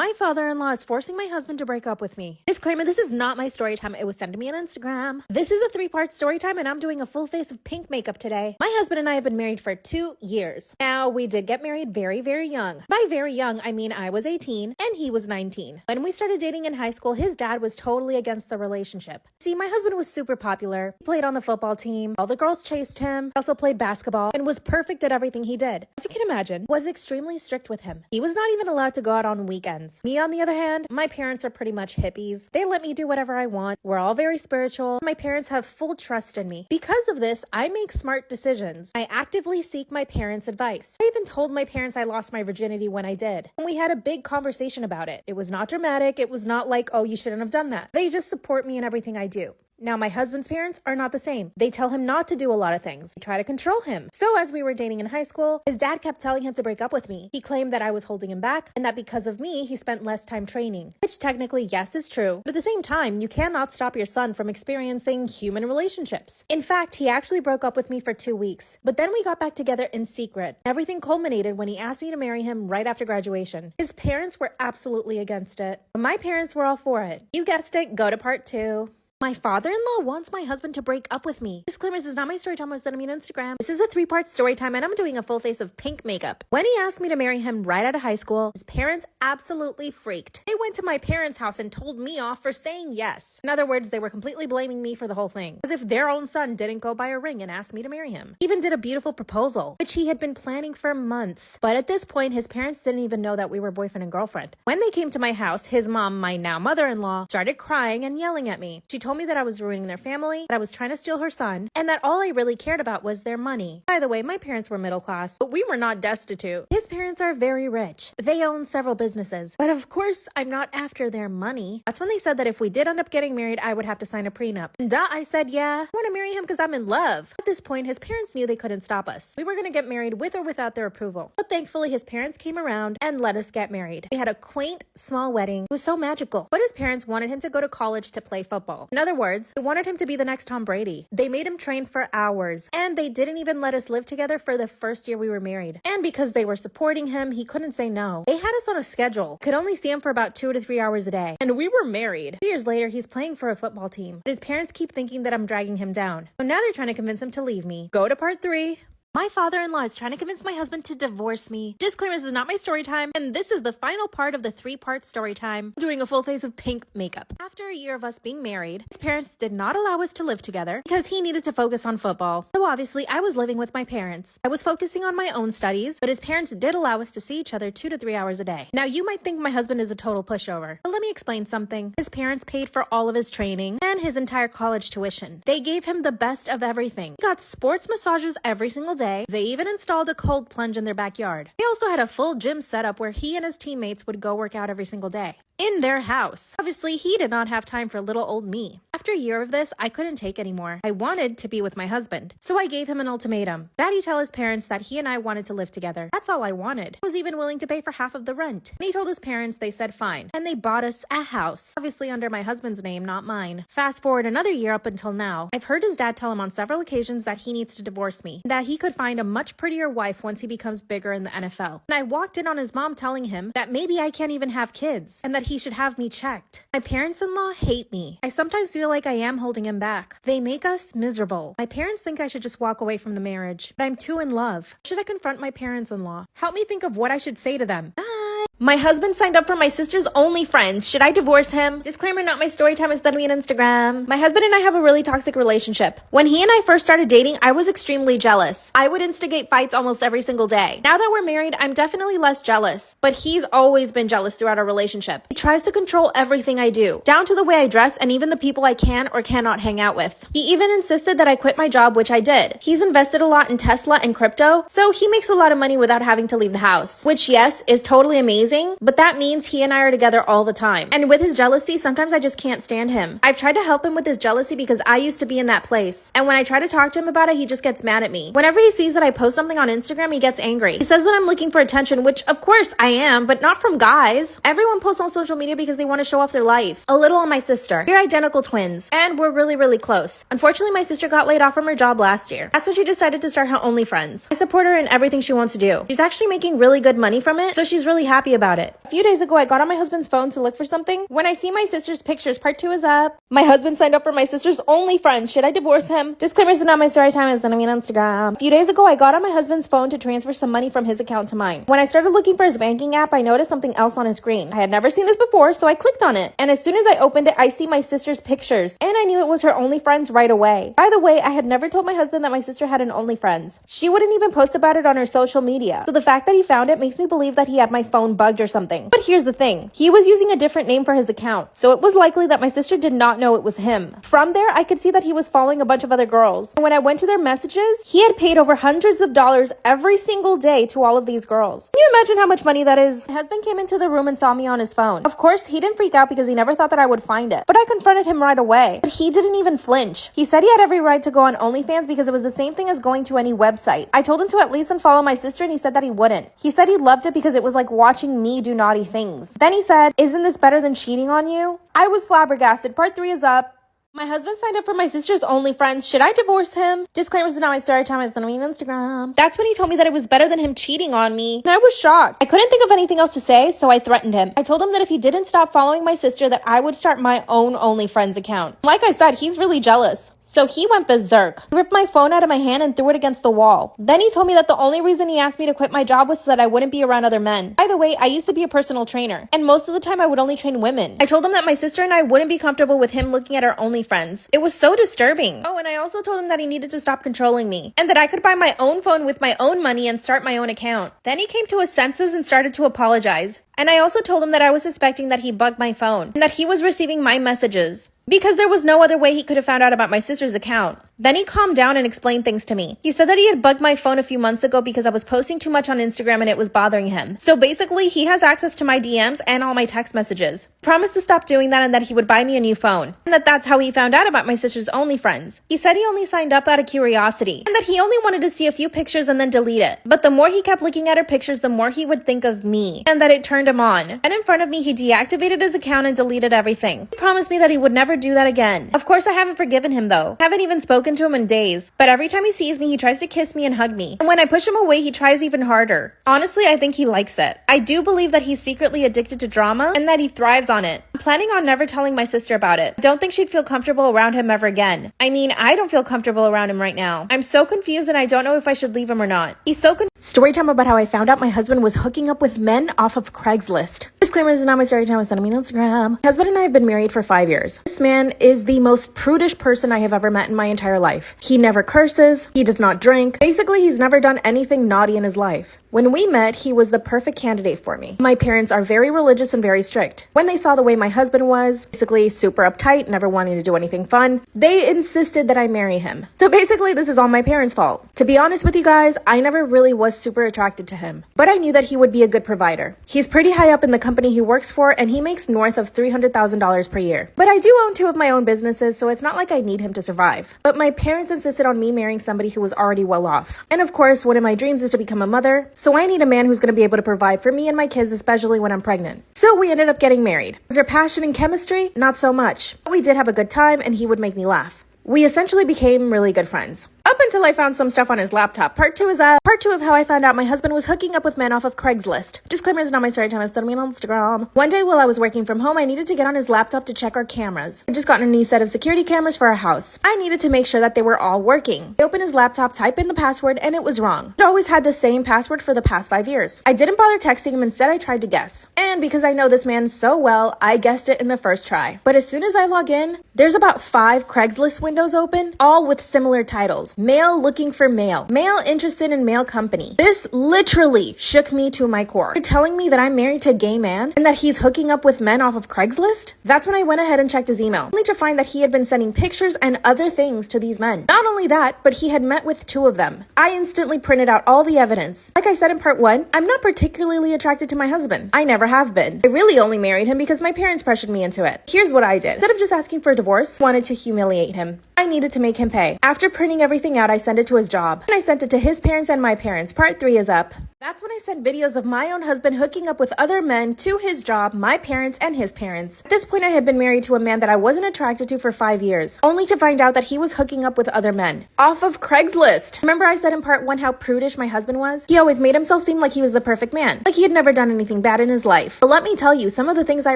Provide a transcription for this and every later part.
My father-in-law is forcing my husband to break up with me. Disclaimer, this is not my story time. It was sent to me on Instagram. This is a 3-part story time and I'm doing a full face of pink makeup today. My husband and I have been married for 2 years. Now, we did get married very, very young. By very young, I mean I was 18 and he was 19. When we started dating in high school, his dad was totally against the relationship. See, my husband was super popular. He played on the football team. All the girls chased him. He also played basketball and was perfect at everything he did. As you can imagine, was extremely strict with him. He was not even allowed to go out on weekends. Me, on the other hand, my parents are pretty much hippies. They let me do whatever I want. We're all very spiritual. My parents have full trust in me. Because of this, I make smart decisions. I actively seek my parents' advice. I even told my parents I lost my virginity when I did. And we had a big conversation about it. It was not dramatic. It was not like, oh, you shouldn't have done that. They just support me in everything I do. Now, my husband's parents are not the same. They tell him not to do a lot of things. They try to control him. So as we were dating in high school, his dad kept telling him to break up with me. He claimed that I was holding him back and that because of me, he spent less time training, which technically, yes, is true. But at the same time, you cannot stop your son from experiencing human relationships. In fact, he actually broke up with me for 2 weeks, but then we got back together in secret. Everything culminated when he asked me to marry him right after graduation. His parents were absolutely against it, but my parents were all for it. You guessed it, go to part 2. My father-in-law wants my husband to break up with me. Disclaimer, this is not my story time. I was sending me on Instagram. This is a 3-part story time and I'm doing a full face of pink makeup. When he asked me to marry him right out of high school, his parents absolutely freaked. They went to my parents' house and told me off for saying yes. In other words, they were completely blaming me for the whole thing, as if their own son didn't go buy a ring and ask me to marry him. He even did a beautiful proposal, which he had been planning for months. But at this point, his parents didn't even know that we were boyfriend and girlfriend. When they came to my house, his mom, my now mother-in-law, started crying and yelling at me. She told me that I was ruining their family, that I was trying to steal her son, and that all I really cared about was their money. By the way, my parents were middle class, but we were not destitute. His parents are very rich. They own several businesses. But of course, I'm not after their money. That's when they said that if we did end up getting married, I would have to sign a prenup. And I said, yeah, I want to marry him because I'm in love. At this point, his parents knew they couldn't stop us. We were going to get married with or without their approval. But thankfully, his parents came around and let us get married. We had a quaint, small wedding. It was so magical. But his parents wanted him to go to college to play football. In other words, they wanted him to be the next Tom Brady. They made him train for hours, and they didn't even let us live together for the first year we were married. And because they were supporting him, he couldn't say no. They had us on a schedule. Could only see him for about 2 to 3 hours a day. And we were married. 2 years later, he's playing for a football team. But his parents keep thinking that I'm dragging him down. So now they're trying to convince him to leave me. Go to part 3. My father-in-law is trying to convince my husband to divorce me. Disclaimer, this is not my story time, and this is the final part of the 3-part story time. I'm doing a full face of pink makeup. After a year of us being married, his parents did not allow us to live together because he needed to focus on football. So obviously, I was living with my parents. I was focusing on my own studies, but his parents did allow us to see each other 2 to 3 hours a day. Now, you might think my husband is a total pushover, but let me explain something. His parents paid for all of his training and his entire college tuition. They gave him the best of everything. He got sports massages every single day. They even installed a cold plunge in their backyard. They also had a full gym setup where he and his teammates would go work out every single day in their house. Obviously, he did not have time for little old me. After a year of this, I couldn't take anymore. I wanted to be with my husband. So I gave him an ultimatum. That he tell his parents that he and I wanted to live together. That's all I wanted. I was even willing to pay for half of the rent. And he told his parents, they said fine. And they bought us a house. Obviously under my husband's name, not mine. Fast forward another year up until now. I've heard his dad tell him on several occasions that he needs to divorce me. That he could find a much prettier wife once he becomes bigger in the NFL. And I walked in on his mom telling him that maybe I can't even have kids. And that he should have me checked. My parents-in-law hate me. I sometimes feel like I am holding him back. They make us miserable. My parents think I should just walk away from the marriage, but I'm too in love. Should I confront my parents-in-law? Help me think of what I should say to them. Bye. My husband signed up for my sister's OnlyFriends. Should I divorce him? Disclaimer, not my story time. Send me on Instagram. My husband and I have a really toxic relationship. When he and I first started dating, I was extremely jealous. I would instigate fights almost every single day. Now that we're married, I'm definitely less jealous, but he's always been jealous throughout our relationship. He tries to control everything I do, down to the way I dress and even the people I can or cannot hang out with. He even insisted that I quit my job, which I did. He's invested a lot in Tesla and crypto, so he makes a lot of money without having to leave the house, which yes, is totally amazing, but that means he and I are together all the time. And with his jealousy, sometimes I just can't stand him. I've tried to help him with his jealousy because I used to be in that place. And when I try to talk to him about it, he just gets mad at me. Whenever he sees that I post something on Instagram, he gets angry. He says that I'm looking for attention, which of course I am, but not from guys. Everyone posts on social media because they want to show off their life. A little on my sister. We're identical twins, and we're really, really close. Unfortunately, my sister got laid off from her job last year. That's when she decided to start her OnlyFriends. I support her in everything she wants to do. She's actually making really good money from it, so she's really happy happy about it. A few days ago, I got on my husband's phone to look for something. When I see my sister's pictures, part 2 is up. My husband signed up for my sister's OnlyFriends. Should I divorce him? Disclaimer, this is not my story time. It's gonna be on Instagram. A few days ago, I got on my husband's phone to transfer some money from his account to mine. When I started looking for his banking app, I noticed something else on his screen. I had never seen this before, so I clicked on it. And as soon as I opened it, I see my sister's pictures. And I knew it was her OnlyFriends right away. By the way, I had never told my husband that my sister had an OnlyFriends. She wouldn't even post about it on her social media. So the fact that he found it makes me believe that he had my phone bugged or something. But here's the thing. He was using a different name for his account. So it was likely that my sister did not know it was him. From there, I could see that he was following a bunch of other girls. And when I went to their messages, he had paid over hundreds of dollars every single day to all of these girls. Can you imagine how much money that is? My husband came into the room and saw me on his phone. Of course, he didn't freak out because he never thought that I would find it. But I confronted him right away. But he didn't even flinch. He said he had every right to go on OnlyFans because it was the same thing as going to any website. I told him to at least unfollow my sister and he said that he wouldn't. He said he loved it because it was like watching me do naughty things. Then he said, "Isn't this better than cheating on you?" I was flabbergasted. Part 3 is up. My husband signed up for my sister's OnlyFriends. Should I divorce him? Disclaimer, this is not my story time. It's gonna be on Instagram. That's when he told me that it was better than him cheating on me. And I was shocked. I couldn't think of anything else to say, so I threatened him. I told him that if he didn't stop following my sister, that I would start my own OnlyFriends account. Like I said, he's really jealous. So he went berserk. He ripped my phone out of my hand and threw it against the wall. Then he told me that the only reason he asked me to quit my job was so that I wouldn't be around other men. By the way, I used to be a personal trainer, and most of the time I would only train women. I told him that my sister and I wouldn't be comfortable with him looking at our OnlyFriends. It was so disturbing. Oh, and I also told him that he needed to stop controlling me, and that I could buy my own phone with my own money and start my own account. Then he came to his senses and started to apologize. And I also told him that I was suspecting that he bugged my phone, and that he was receiving my messages, because there was no other way he could have found out about my sister's account. Then he calmed down and explained things to me. He said that he had bugged my phone a few months ago because I was posting too much on Instagram and it was bothering him. So basically, he has access to my DMs and all my text messages. Promised to stop doing that and that he would buy me a new phone. And that's how he found out about my sister's OnlyFriends. He said he only signed up out of curiosity, and that he only wanted to see a few pictures and then delete it. But the more he kept looking at her pictures, the more he would think of me, and that it turned him on. And in front of me, he deactivated his account and deleted everything. He promised me that he would never do that again. Of course, I haven't forgiven him though. I haven't even spoken to him in days. But every time he sees me, he tries to kiss me and hug me. And when I push him away, he tries even harder. Honestly, I think he likes it. I do believe that he's secretly addicted to drama and that he thrives on it. I'm planning on never telling my sister about it. I don't think she'd feel comfortable around him ever again. I mean, I don't feel comfortable around him right now. I'm so confused and I don't know if I should leave him or not. He's so Story time about how I found out my husband was hooking up with men off of Craigslist. Disclaimer, this is not my story time. It's not me on Instagram. My husband and I have been married for 5 years. This man is the most prudish person I have ever met in my entire life. He never curses. He does not drink. Basically, he's never done anything naughty in his life. When we met, he was the perfect candidate for me. My parents are very religious and very strict. When they saw the way my husband was, basically super uptight, never wanting to do anything fun, they insisted that I marry him. So basically, this is all my parents' fault. To be honest with you guys, I never really was super attracted to him, but I knew that he would be a good provider. He's pretty high up in the company he works for, and he makes north of $300,000 per year. But I do own 2 of my own businesses, so it's not like I need him to survive. But my parents insisted on me marrying somebody who was already well off. And of course, one of my dreams is to become a mother, so I need a man who's going to be able to provide for me and my kids, especially when I'm pregnant. So we ended up getting married. Was there passion and chemistry? Not so much. But we did have a good time, and he would make me laugh. We essentially became really good friends. Up until I found some stuff on his laptop. Part 2 is part 2 of how I found out my husband was hooking up with men off of Craigslist. Disclaimer, is not my story time. It's not me on Instagram. One day while I was working from home, I needed to get on his laptop to check our cameras. I just gotten a new set of security cameras for our house. I needed to make sure that they were all working. I opened his laptop, typed in the password, and it was wrong. It always had the same password for the past 5 years. I didn't bother texting him. Instead, I tried to guess. And because I know this man so well, I guessed it in the first try. But as soon as I log in, there's about 5 Craigslist windows open, all with similar titles. Male looking for male. Male interested in male company. This literally shook me to my core. You're telling me that I'm married to a gay man and that he's hooking up with men off of Craigslist? That's when I went ahead and checked his email, only to find that he had been sending pictures and other things to these men. Not only that, but he had met with 2 of them. I instantly printed out all the evidence. Like I said in part 1, I'm not particularly attracted to my husband. I never have been. I really only married him because my parents pressured me into it. Here's what I did. Instead of just asking for a divorce, I wanted to humiliate him. I needed to make him pay. After printing everything out, I sent it to his job. And I sent it to his parents and my parents. Part 3 is up. That's when I sent videos of my own husband hooking up with other men to his job, my parents, and his parents. At this point, I had been married to a man that I wasn't attracted to for 5 years, only to find out that he was hooking up with other men. Off of Craigslist. Remember I said in part 1 how prudish my husband was? He always made himself seem like he was the perfect man, like he had never done anything bad in his life. But let me tell you, some of the things I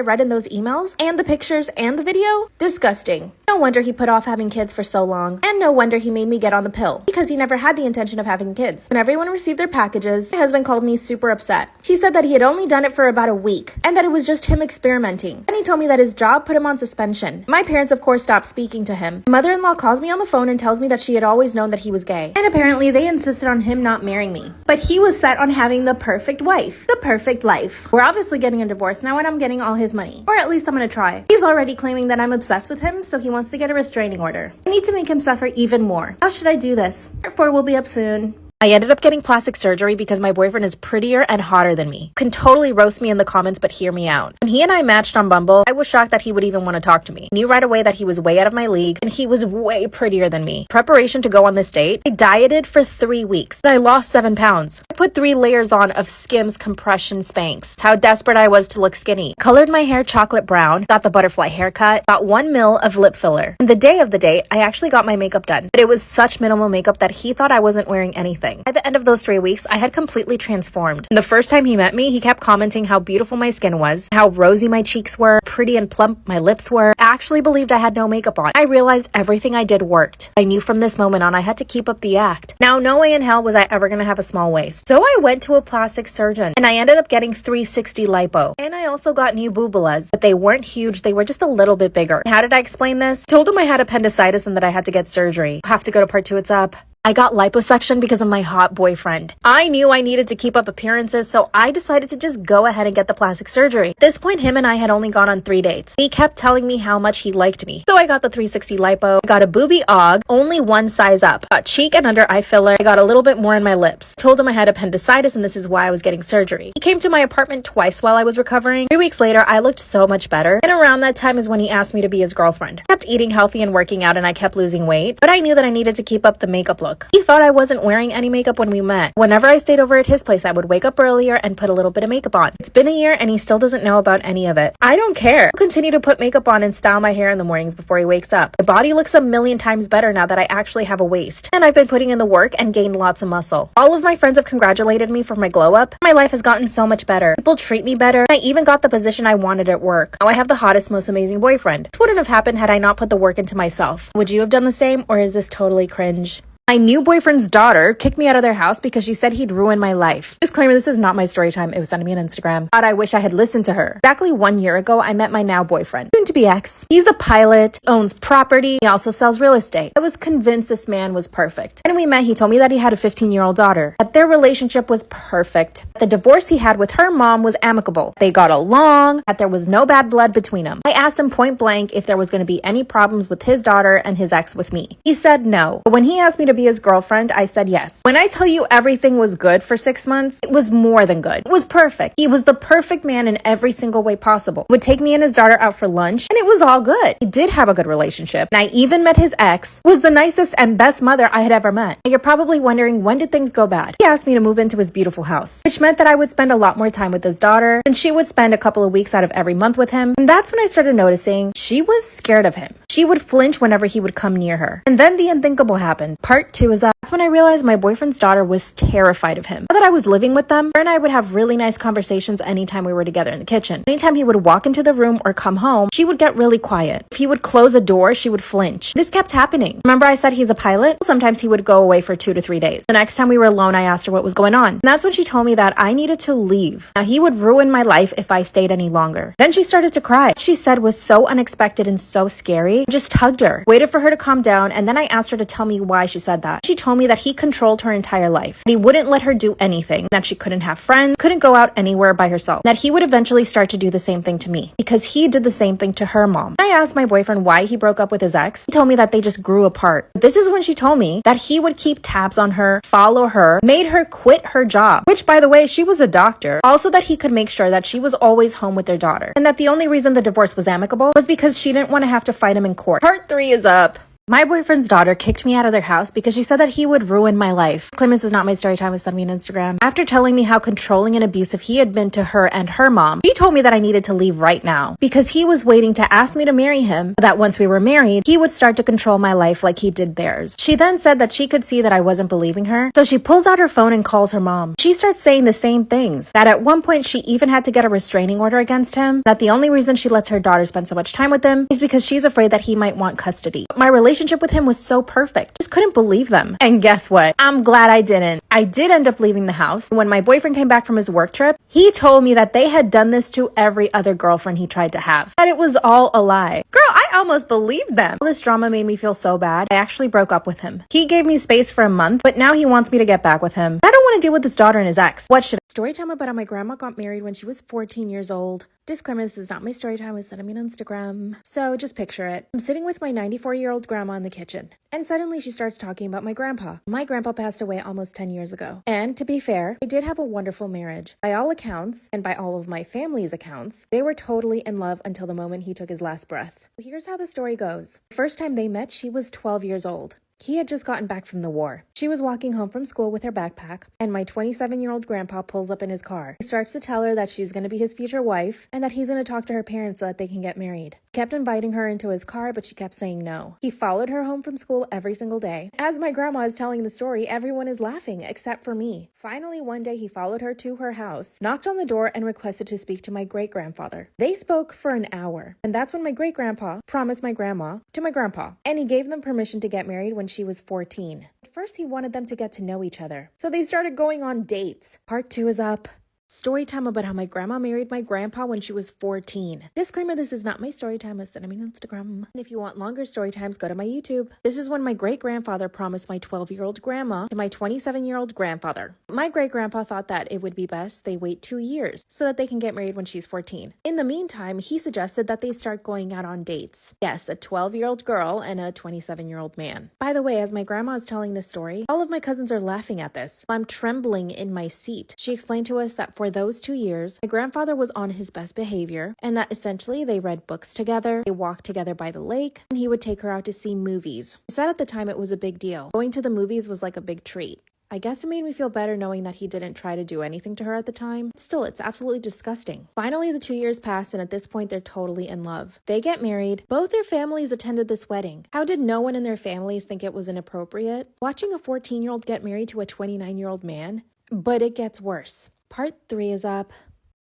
read in those emails, and the pictures, and the video, disgusting. No wonder he put off having kids for so long, and no wonder he made me get on the pill, because he never had the intention of having kids. When everyone received their packages, my husband called me super upset. He said that he had only done it for about a week, and that it was just him experimenting. And he told me that his job put him on suspension. My parents, of course, stopped speaking to him. My mother-in-law calls me on the phone and tells me that she had always known that he was gay. And apparently they insisted on him not marrying me. But he was set on having the perfect wife. The perfect life. We're obviously getting a divorce now, and I'm getting all his money. Or at least I'm gonna try. He's already claiming that I'm obsessed with him, so he wants to get a restraining order. I need to make him suffer even more. How should I do this? Part 4 will be up soon. I ended up getting plastic surgery because my boyfriend is prettier and hotter than me. Can totally roast me in the comments, but hear me out. When he and I matched on Bumble, I was shocked that he would even want to talk to me. I knew right away that he was way out of my league, and he was way prettier than me. Preparation to go on this date, I dieted for 3 weeks, and I lost 7 pounds. I put 3 layers on of Skims compression Spanx. That's how desperate I was to look skinny. Colored my hair chocolate brown, got the butterfly haircut, got 1 mil of lip filler. And the day of the date, I actually got my makeup done, but it was such minimal makeup that he thought I wasn't wearing anything. By the end of those 3 weeks, I had completely transformed. And the first time he met me, he kept commenting how beautiful my skin was, how rosy my cheeks were, pretty and plump my lips were. I actually believed I had no makeup on. I realized everything I did worked. I knew from this moment on I had to keep up the act. Now, no way in hell was I ever gonna have a small waist. So I went to a plastic surgeon, and I ended up getting 360 lipo. And I also got new boobulas, but they weren't huge, they were just a little bit bigger. How did I explain this? Told him I had appendicitis and that I had to get surgery. Have to go to part 2, it's up. I got liposuction because of my hot boyfriend. I knew I needed to keep up appearances, so I decided to just go ahead and get the plastic surgery. At this point, him and I had only gone on 3 dates. He kept telling me how much he liked me. So I got the 360 lipo, got a boobie aug, only 1 size up. Got cheek and under eye filler, I got a little bit more in my lips. Told him I had appendicitis and this is why I was getting surgery. He came to my apartment twice while I was recovering. 3 weeks later, I looked so much better. And around that time is when he asked me to be his girlfriend. I kept eating healthy and working out and I kept losing weight, but I knew that I needed to keep up the makeup look. He thought I wasn't wearing any makeup when we met. Whenever I stayed over at his place, I would wake up earlier and put a little bit of makeup on. It's been a year and he still doesn't know about any of it. I don't care. I'll continue to put makeup on and style my hair in the mornings before he wakes up. My body looks a million times better now that I actually have a waist. And I've been putting in the work and gained lots of muscle. All of my friends have congratulated me for my glow up. My life has gotten so much better. People treat me better. I even got the position I wanted at work. Now I have the hottest, most amazing boyfriend. This wouldn't have happened had I not put the work into myself. Would you have done the same, or is this totally cringe? My new boyfriend's daughter kicked me out of their house because she said he'd ruin my life. Disclaimer, this is not my story time. It was sent to me on Instagram. God, I wish I had listened to her. Exactly 1 year ago, I met my now boyfriend, soon to be ex. He's a pilot, owns property, he also sells real estate. I was convinced this man was perfect. And when we met, he told me that he had a 15-year-old daughter, that their relationship was perfect. The divorce he had with her mom was amicable. They got along, that there was no bad blood between them. I asked him point blank if there was going to be any problems with his daughter and his ex with me. He said no. But when he asked me to be his girlfriend, I said yes. When I tell you everything was good for 6 months, it was more than good. It was perfect. He was the perfect man in every single way possible. Would take me and his daughter out for lunch, and it was all good. We did have a good relationship, and I even met his ex, who was the nicest and best mother I had ever met. And you're probably wondering, when did things go bad? He asked me to move into his beautiful house, which meant that I would spend a lot more time with his daughter, and she would spend a couple of weeks out of every month with him. And that's when I started noticing she was scared of him. She would flinch whenever he would come near her. And then the unthinkable happened. Part 2 is up. That's when I realized my boyfriend's daughter was terrified of him. Now that I was living with them, her and I would have really nice conversations anytime we were together in the kitchen. Anytime he would walk into the room or come home, she would get really quiet. If he would close a door, she would flinch. This kept happening. Remember I said he's a pilot? Sometimes he would go away for 2 to 3 days. The next time we were alone, I asked her what was going on. And that's when she told me that I needed to leave. Now he would ruin my life if I stayed any longer. Then she started to cry. What she said was so unexpected and so scary. I just hugged her, waited for her to calm down, and then I asked her to tell me why she said that. She told me that he controlled her entire life. That he wouldn't let her do anything. That she couldn't have friends, couldn't go out anywhere by herself. That he would eventually start to do the same thing to me because he did the same thing to her mom. I asked my boyfriend why he broke up with his ex. He told me that they just grew apart. But this is when she told me that he would keep tabs on her, follow her, made her quit her job, which by the way, she was a doctor. Also that he could make sure that she was always home with their daughter. And that the only reason the divorce was amicable was because she didn't want to have to fight him in court. Part 3 is up. My boyfriend's daughter kicked me out of their house because she said that he would ruin my life. Claim this is not my story time, sent me on Instagram. After telling me how controlling and abusive he had been to her and her mom, he told me that I needed to leave right now because he was waiting to ask me to marry him, that once we were married, he would start to control my life like he did theirs. She then said that she could see that I wasn't believing her, so she pulls out her phone and calls her mom. She starts saying the same things, that at one point she even had to get a restraining order against him, that the only reason she lets her daughter spend so much time with him is because she's afraid that he might want custody. My relationship with him was so perfect. Just couldn't believe them. And guess what? I'm glad I didn't. I did end up leaving the house. When my boyfriend came back from his work trip, he told me that they had done this to every other girlfriend he tried to have. That it was all a lie. Girl, I almost believed them. This drama made me feel so bad. I actually broke up with him. He gave me space for a month, but now he wants me to get back with him. I don't want to deal with his daughter and his ex. What should I? Story time about how my grandma got married when she was 14 years old. Disclaimer, this is not my story time, it's sent me on Instagram. So just picture it. I'm sitting with my 94-year-old grandma in the kitchen, and suddenly she starts talking about my grandpa. My grandpa passed away almost 10 years ago. And to be fair, they did have a wonderful marriage. By all accounts, and by all of my family's accounts, they were totally in love until the moment he took his last breath. Here's how the story goes. The first time they met, she was 12 years old. He had just gotten back from the war. She was walking home from school with her backpack, and my 27-year-old grandpa pulls up in his car. He starts to tell her that she's going to be his future wife and that he's going to talk to her parents so that they can get married. He kept inviting her into his car, but she kept saying no. He followed her home from school every single day. As my grandma is telling the story, everyone is laughing except for me. Finally, one day he followed her to her house, knocked on the door, and requested to speak to my great-grandfather. They spoke for an hour, and that's when my great-grandpa promised my grandma to my grandpa, and he gave them permission to get married when she was 14. At first, he wanted them to get to know each other, so they started going on dates. Part 2 is up. Story time about how my grandma married my grandpa when she was 14. Disclaimer, this is not my story time, it's sent me on Instagram. And if you want longer story times, go to my YouTube. This is when my great-grandfather promised my 12-year-old grandma to my 27-year-old grandfather. My great-grandpa thought that it would be best they wait 2 years so that they can get married when she's 14. In the meantime, he suggested that they start going out on dates. Yes, a 12-year-old girl and a 27-year-old man. By the way, as my grandma is telling this story, all of my cousins are laughing at this. I'm trembling in my seat. She explained to us that for those 2 years, my grandfather was on his best behavior, and that essentially they read books together, they walked together by the lake, and he would take her out to see movies. She said at the time it was a big deal. Going to the movies was like a big treat. I guess it made me feel better knowing that he didn't try to do anything to her at the time. Still, it's absolutely disgusting. Finally, the 2 years pass, and at this point, they're totally in love. They get married. Both their families attended this wedding. How did no one in their families think it was inappropriate? Watching a 14-year-old get married to a 29-year-old man? But it gets worse. Part 3 is up.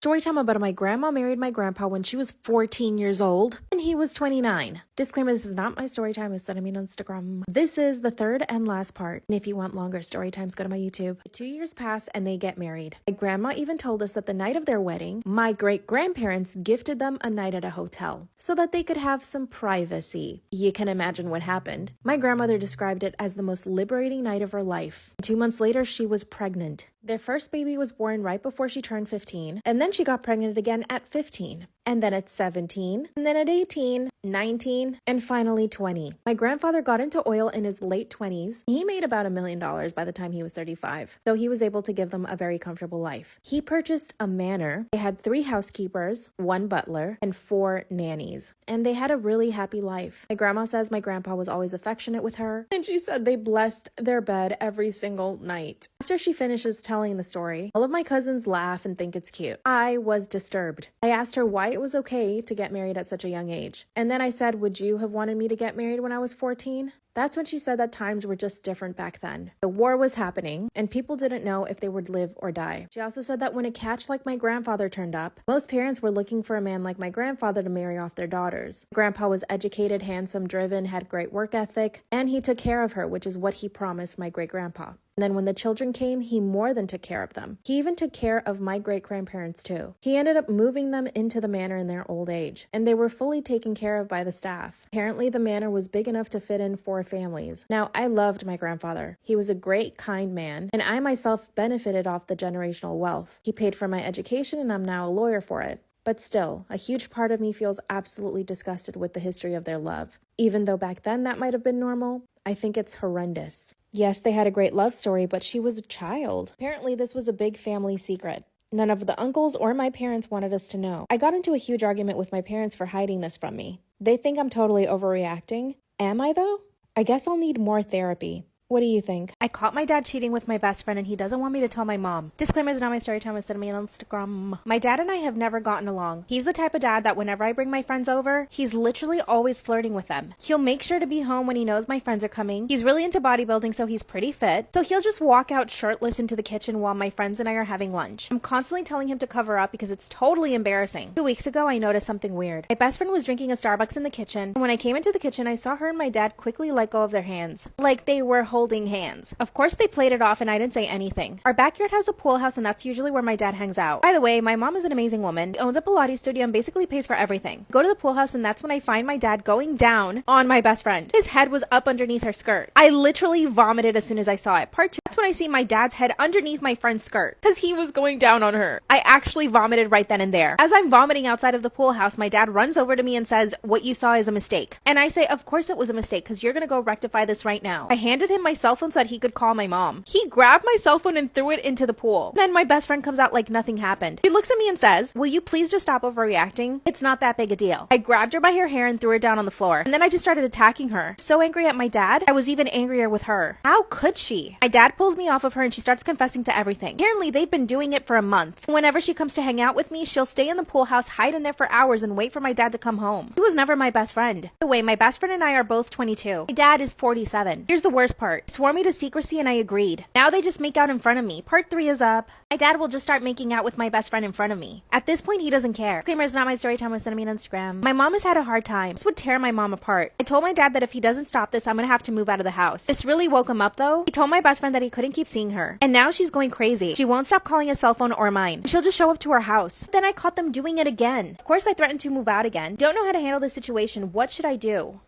Storytime about how my grandma married my grandpa when she was 14 years old and he was 29. Disclaimer, this is not my story time, it's sent me on Instagram. This is the third and last part. And if you want longer story times, go to my YouTube. 2 years pass and they get married. My grandma even told us that the night of their wedding, my great-grandparents gifted them a night at a hotel so that they could have some privacy. You can imagine what happened. My grandmother described it as the most liberating night of her life. 2 months later, she was pregnant. Their first baby was born right before she turned 15, and then she got pregnant again at 15, and then at 17, and then at 18, 19, and finally 20. My grandfather got into oil in his late 20s. He made about $1 million by the time he was 35, so he was able to give them a very comfortable life. He purchased a manor. They had 3 housekeepers, 1 butler, and 4 nannies, and they had a really happy life. My grandma says my grandpa was always affectionate with her, and she said they blessed their bed every single night. After she finishes telling the story, all of my cousins laugh and think it's cute. I was disturbed. I asked her why it was okay to get married at such a young age. And then I said, would you have wanted me to get married when I was 14? That's when she said that times were just different back then. The war was happening, and people didn't know if they would live or die. She also said that when a catch like my grandfather turned up, most parents were looking for a man like my grandfather to marry off their daughters. Grandpa was educated, handsome, driven, had great work ethic, and he took care of her, which is what he promised my great-grandpa. And then when the children came, he more than took care of them. He even took care of my great-grandparents too. He ended up moving them into the manor in their old age, and they were fully taken care of by the staff. Apparently, the manor was big enough to fit in 4 families. Now, I loved my grandfather. He was a great, kind man, and I myself benefited off the generational wealth. He paid for my education, and I'm now a lawyer for it. But still, a huge part of me feels absolutely disgusted with the history of their love. Even though back then that might have been normal, I think it's horrendous. Yes, they had a great love story, but she was a child. Apparently, this was a big family secret. None of the uncles or my parents wanted us to know. I got into a huge argument with my parents for hiding this from me. They think I'm totally overreacting. Am I, though? I guess I'll need more therapy. What do you think? I caught my dad cheating with my best friend and he doesn't want me to tell my mom. Disclaimer is not my story time, it's sent me on Instagram. My dad and I have never gotten along. He's the type of dad that whenever I bring my friends over, he's literally always flirting with them. He'll make sure to be home when he knows my friends are coming. He's really into bodybuilding, so he's pretty fit. So he'll just walk out shirtless into the kitchen while my friends and I are having lunch. I'm constantly telling him to cover up because it's totally embarrassing. 2 weeks ago, I noticed something weird. My best friend was drinking a Starbucks in the kitchen, and when I came into the kitchen, I saw her and my dad quickly let go of their hands. Like they were holding hands. Of course, they played it off and I didn't say anything. Our backyard has a pool house and that's usually where my dad hangs out. By the way, my mom is an amazing woman. She owns a Pilates studio and basically pays for everything. Go to the pool house and that's when I find my dad going down on my best friend. His head was up underneath her skirt. I literally vomited as soon as I saw it. Part 2, that's when I see my dad's head underneath my friend's skirt because he was going down on her. I actually vomited right then and there. As I'm vomiting outside of the pool house, my dad runs over to me and says, "What you saw is a mistake." And I say, "Of course it was a mistake because you're gonna go rectify this right now." I handed him my cell phone so that he could call my mom. He grabbed my cell phone and threw it into the pool. Then my best friend comes out like nothing happened. She looks at me and says, "Will you please just stop overreacting? It's not that big a deal." I grabbed her by her hair and threw her down on the floor. And then I just started attacking her. So angry at my dad, I was even angrier with her. How could she? My dad pulls me off of her and she starts confessing to everything. Apparently, they've been doing it for a month. Whenever she comes to hang out with me, she'll stay in the pool house, hide in there for hours, and wait for my dad to come home. He was never my best friend. By the way, my best friend and I are both 22. My dad is 47. Here's the worst part. He swore me to secrecy and I agreed. Now they just make out in front of me. Part 3 is up. My dad will just start making out with my best friend in front of me. At this point, he doesn't care. Disclaimer is not my story time, was sending me on Instagram. My mom has had a hard time. This would tear my mom apart. I told my dad that if he doesn't stop this, I'm gonna have to move out of the house. This really woke him up though. He told my best friend that he couldn't keep seeing her. And now she's going crazy. She won't stop calling his cell phone or mine. She'll just show up to our house. Then I caught them doing it again. Of course, I threatened to move out again. Don't know how to handle this situation. What should I do?